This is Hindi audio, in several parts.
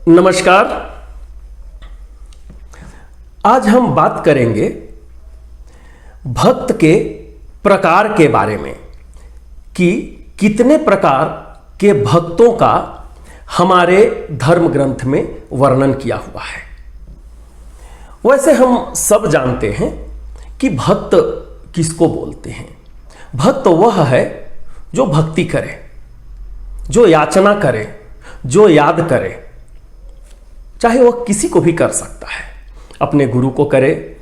नमस्कार। आज हम बात करेंगे भक्त के प्रकार के बारे में कि कितने प्रकार के भक्तों का हमारे धर्म ग्रंथ में वर्णन किया हुआ है। वैसे हम सब जानते हैं कि भक्त किसको बोलते हैं। भक्त वह है जो भक्ति करे, जो याचना करे, जो याद करे, चाहे वह किसी को भी कर सकता है। अपने गुरु को करे,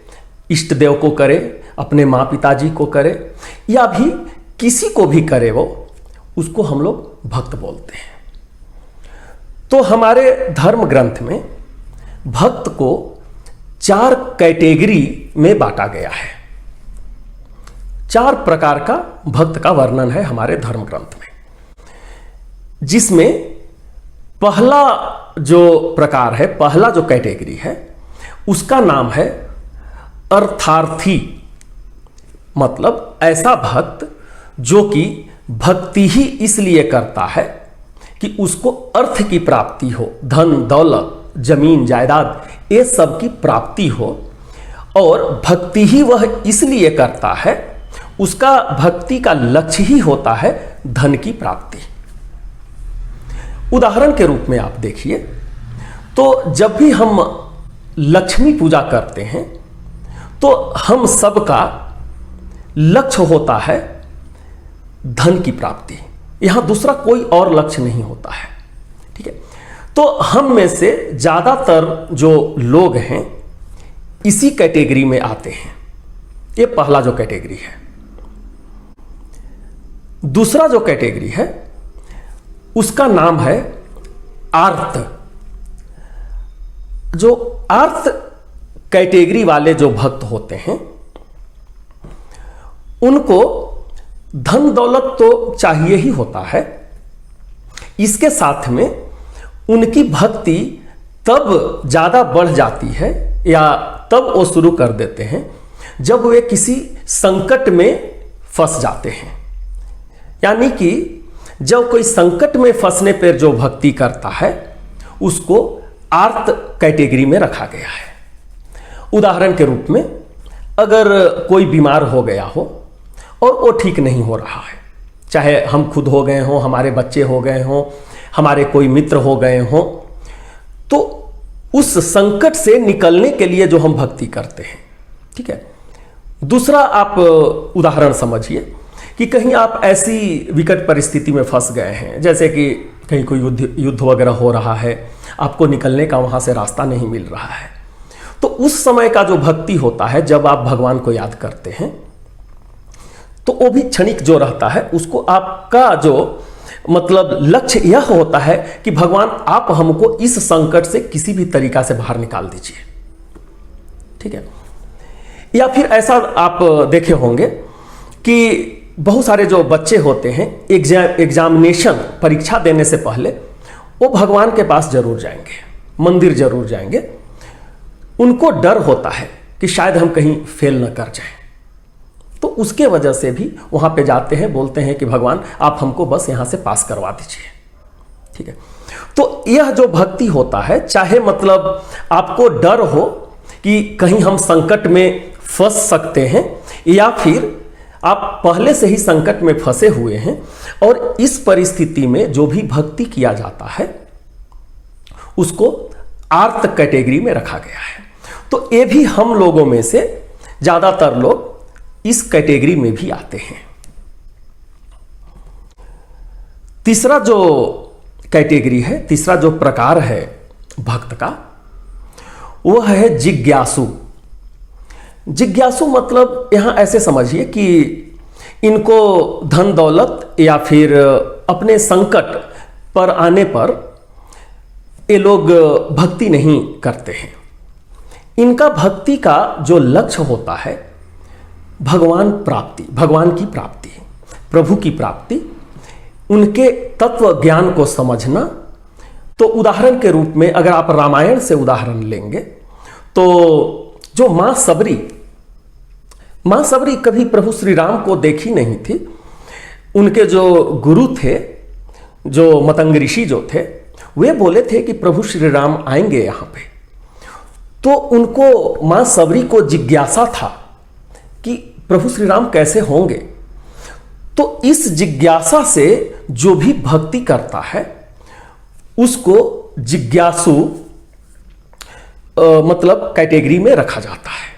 इष्ट देव को करे, अपने माँ पिताजी को करे, या भी किसी को भी करे, वो उसको हम लोग भक्त बोलते हैं। तो हमारे धर्म ग्रंथ में भक्त को 4 कैटेगरी में बांटा गया है। 4 प्रकार का भक्त का वर्णन है हमारे धर्म ग्रंथ में, जिसमें पहला जो प्रकार है, पहला जो कैटेगरी है, उसका नाम है अर्थार्थी। मतलब ऐसा भक्त जो कि भक्ति ही इसलिए करता है कि उसको अर्थ की प्राप्ति हो, धन दौलत जमीन जायदाद ये सब की प्राप्ति हो, और भक्ति ही वह इसलिए करता है, उसका भक्ति का लक्ष्य ही होता है धन की प्राप्ति। उदाहरण के रूप में आप देखिए, तो जब भी हम लक्ष्मी पूजा करते हैं तो हम सबका लक्ष्य होता है धन की प्राप्ति। यहां दूसरा कोई और लक्ष्य नहीं होता है, ठीक है। तो हम में से ज्यादातर जो लोग हैं इसी कैटेगरी में आते हैं। ये पहला जो कैटेगरी है। दूसरा जो कैटेगरी है उसका नाम है आर्त। जो आर्त कैटेगरी वाले जो भक्त होते हैं उनको धन दौलत तो चाहिए ही होता है, इसके साथ में उनकी भक्ति तब ज्यादा बढ़ जाती है या तब वो शुरू कर देते हैं जब वे किसी संकट में फंस जाते हैं। यानी कि जब कोई संकट में फंसने पर जो भक्ति करता है उसको आर्त कैटेगरी में रखा गया है। उदाहरण के रूप में, अगर कोई बीमार हो गया हो और वो ठीक नहीं हो रहा है, चाहे हम खुद हो गए हों, हमारे बच्चे हो गए हों, हमारे कोई मित्र हो गए हों, तो उस संकट से निकलने के लिए जो हम भक्ति करते हैं, ठीक है। दूसरा आप उदाहरण समझिए कि कहीं आप ऐसी विकट परिस्थिति में फंस गए हैं, जैसे कि कहीं कोई युद्ध वगैरह हो रहा है, आपको निकलने का वहां से रास्ता नहीं मिल रहा है। तो उस समय का जो भक्ति होता है, जब आप भगवान को याद करते हैं, तो वो भी क्षणिक जो रहता है, उसको आपका जो मतलब लक्ष्य यह होता है कि भगवान आप हमको इस संकट से किसी भी तरीका से बाहर निकाल दीजिए, ठीक है। या फिर ऐसा आप देखे होंगे कि बहुत सारे जो बच्चे होते हैं एग्जामिनेशन परीक्षा देने से पहले वो भगवान के पास जरूर जाएंगे, मंदिर जरूर जाएंगे। उनको डर होता है कि शायद हम कहीं फेल न कर जाएं, तो उसके वजह से भी वहां पे जाते हैं, बोलते हैं कि भगवान आप हमको बस यहां से पास करवा दीजिए, ठीक है। तो यह जो भक्ति होता है, चाहे मतलब आपको डर हो कि कहीं हम संकट में फंस सकते हैं, या फिर आप पहले से ही संकट में फंसे हुए हैं और इस परिस्थिति में जो भी भक्ति किया जाता है उसको आर्त कैटेगरी में रखा गया है। तो ये भी हम लोगों में से ज्यादातर लोग इस कैटेगरी में भी आते हैं। तीसरा जो कैटेगरी है, तीसरा जो प्रकार है भक्त का, वह है जिज्ञासु। जिज्ञासु मतलब यहां ऐसे समझिए कि इनको धन दौलत या फिर अपने संकट पर आने पर ये लोग भक्ति नहीं करते हैं। इनका भक्ति का जो लक्ष्य होता है भगवान प्राप्ति, भगवान की प्राप्ति, प्रभु की प्राप्ति, उनके तत्व ज्ञान को समझना। तो उदाहरण के रूप में अगर आप रामायण से उदाहरण लेंगे तो जो मां सबरी कभी प्रभु श्री राम को देखी नहीं थी। उनके जो गुरु थे, जो मतंग ऋषि जो थे, वे बोले थे कि प्रभु श्री राम आएंगे यहाँ पे। तो उनको मां सबरी को जिज्ञासा था कि प्रभु श्री राम कैसे होंगे। तो इस जिज्ञासा से जो भी भक्ति करता है उसको जिज्ञासु मतलब कैटेगरी में रखा जाता है।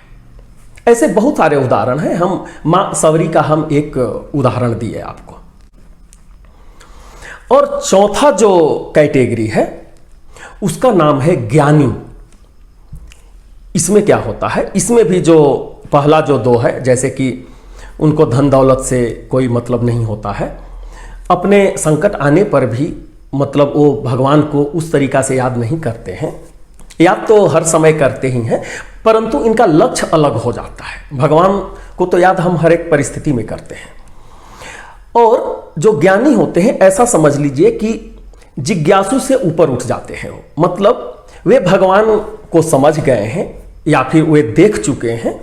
ऐसे बहुत सारे उदाहरण हैं, हम मां सबरी का हम एक उदाहरण दिए आपको। और चौथा जो कैटेगरी है उसका नाम है ज्ञानी। इसमें क्या होता है, इसमें भी जो पहला जो दो है, जैसे कि उनको धन दौलत से कोई मतलब नहीं होता है, अपने संकट आने पर भी मतलब वो भगवान को उस तरीका से याद नहीं करते हैं, याद तो हर समय करते ही हैं, परंतु इनका लक्ष्य अलग हो जाता है। भगवान को तो याद हम हर एक परिस्थिति में करते हैं। और जो ज्ञानी होते हैं, ऐसा समझ लीजिए कि जिज्ञासु से ऊपर उठ जाते हैं वो, मतलब वे भगवान को समझ गए हैं या फिर वे देख चुके हैं,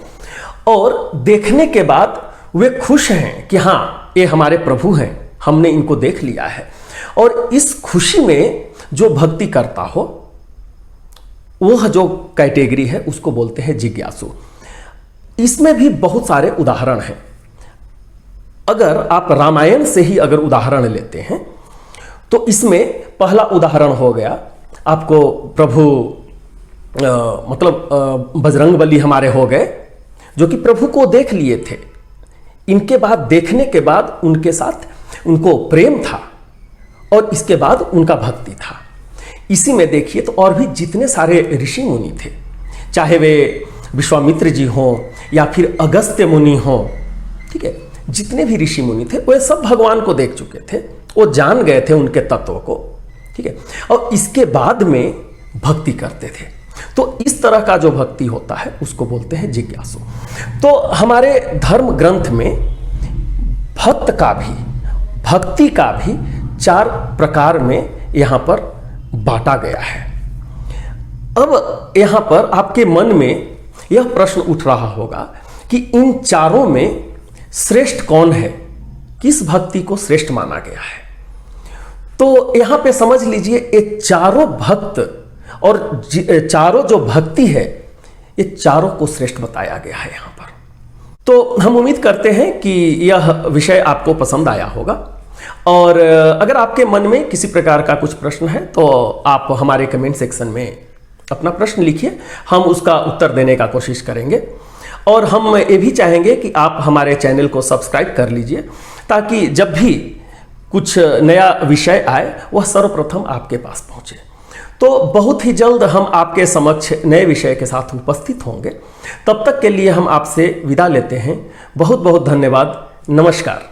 और देखने के बाद वे खुश हैं कि हाँ ये हमारे प्रभु हैं, हमने इनको देख लिया है। और इस खुशी में जो भक्ति करता हो वह जो कैटेगरी है उसको बोलते हैं जिज्ञासु। इसमें भी बहुत सारे उदाहरण हैं। अगर आप रामायण से ही अगर उदाहरण लेते हैं तो इसमें पहला उदाहरण हो गया आपको प्रभु बजरंगबली हमारे हो गए, जो कि प्रभु को देख लिए थे। इनके बाद देखने के बाद उनके साथ उनको प्रेम था और इसके बाद उनका भक्ति था। इसी में देखिए तो और भी जितने सारे ऋषि मुनि थे, चाहे वे विश्वामित्र जी हों या फिर अगस्त्य मुनि हों, ठीक है, जितने भी ऋषि मुनि थे वे सब भगवान को देख चुके थे, वो जान गए थे उनके तत्व को, ठीक है, और इसके बाद में भक्ति करते थे। तो इस तरह का जो भक्ति होता है उसको बोलते हैं जिज्ञासु। तो हमारे धर्म ग्रंथ में भक्त का भी, भक्ति का भी 4 प्रकार में यहाँ पर बांटा गया है। अब यहाँ पर आपके मन में यह प्रश्न उठ रहा होगा कि इन चारों में श्रेष्ठ कौन है, किस भक्ति को श्रेष्ठ माना गया है। तो यहाँ पे समझ लीजिए ये चारों भक्त और चारों जो भक्ति है ये चारों को श्रेष्ठ बताया गया है यहाँ पर। तो हम उम्मीद करते हैं कि यह विषय आपको पसंद आया होगा, और अगर आपके मन में किसी प्रकार का कुछ प्रश्न है तो आप हमारे कमेंट सेक्शन में अपना प्रश्न लिखिए, हम उसका उत्तर देने का कोशिश करेंगे। और हम ये भी चाहेंगे कि आप हमारे चैनल को सब्सक्राइब कर लीजिए, ताकि जब भी कुछ नया विषय आए वह सर्वप्रथम आपके पास पहुंचे। तो बहुत ही जल्द हम आपके समक्ष नए विषय के साथ उपस्थित होंगे। तब तक के लिए हम आपसे विदा लेते हैं। बहुत बहुत धन्यवाद। नमस्कार।